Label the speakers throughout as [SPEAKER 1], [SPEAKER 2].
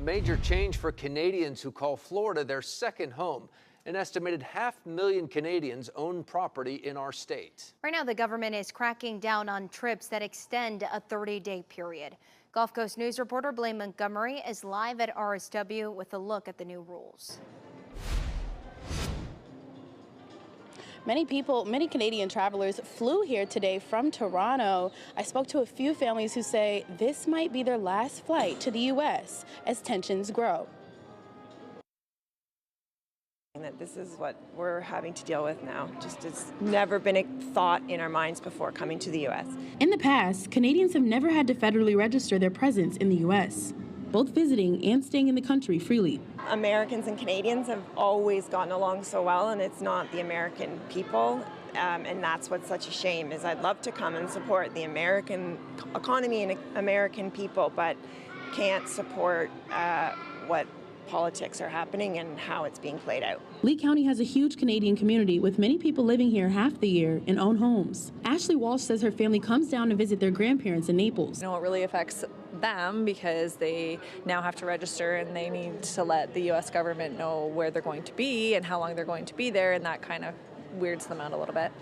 [SPEAKER 1] A major change for Canadians who call Florida their second home. An estimated 500,000 Canadians own property in our state.
[SPEAKER 2] Right now, the government is cracking down on trips that extend a 30-day period. Gulf Coast News reporter Blaine Montgomery is live at RSW with a look at the new rules.
[SPEAKER 3] Many Canadian travelers flew here today from Toronto. I spoke to a few families who say this might be their last flight to the U.S. as tensions grow.
[SPEAKER 4] That this is what we're having to deal with now. Just it's never been a thought in our minds before coming to the U.S.
[SPEAKER 3] In the past, Canadians have never had to federally register their presence in the U.S., both visiting and staying in the country freely.
[SPEAKER 4] Americans and Canadians have always gotten along so well, and it's not the American people. And that's what's such a shame, is I'd love to come and support the American economy and American people, but can't support what politics are happening and how it's being played out.
[SPEAKER 3] Lee County has a huge Canadian community with many people living here half the year and own homes. Ashley Walsh says her family comes down to visit their grandparents in Naples.
[SPEAKER 5] You know, it really affects them because they now have to register and they need to let the U.S. government know where they're going to be and how long they're going to be there, and that kind of weirds them out a little bit.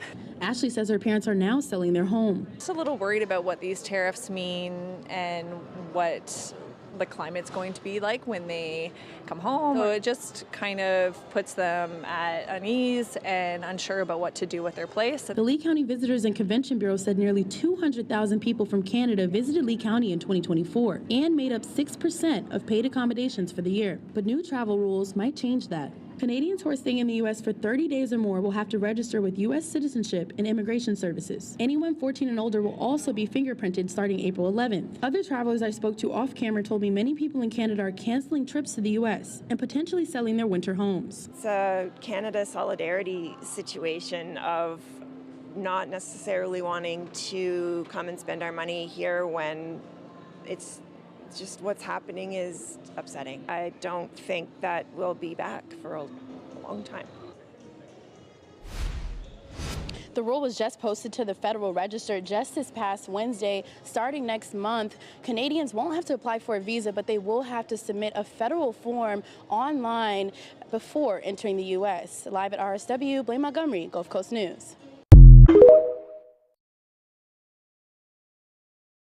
[SPEAKER 3] Ashley says her parents are now selling their home.
[SPEAKER 5] Just a little worried about what these tariffs mean and what the climate's going to be like when they come home. So it just kind of puts them at unease and unsure about what to do with their place.
[SPEAKER 3] The Lee County Visitors and Convention Bureau said nearly 200,000 people from Canada visited Lee County in 2024 and made up 6% of paid accommodations for the year. But new travel rules might change that. Canadians who are staying in the U.S. for 30 days or more will have to register with U.S. Citizenship and Immigration Services. Anyone 14 and older will also be fingerprinted starting April 11th. Other travelers I spoke to off camera told me many people in Canada are canceling trips to the U.S. and potentially selling their winter homes.
[SPEAKER 4] It's a Canada solidarity situation of not necessarily wanting to come and spend our money here when it's just what's happening is upsetting. I don't think that we'll be back for a long time.
[SPEAKER 3] The rule was just posted to the Federal Register just this past Wednesday. Starting next month, Canadians won't have to apply for a visa, but they will have to submit a federal form online before entering the U.S. Live at RSW, Blaine Montgomery, Gulf Coast News.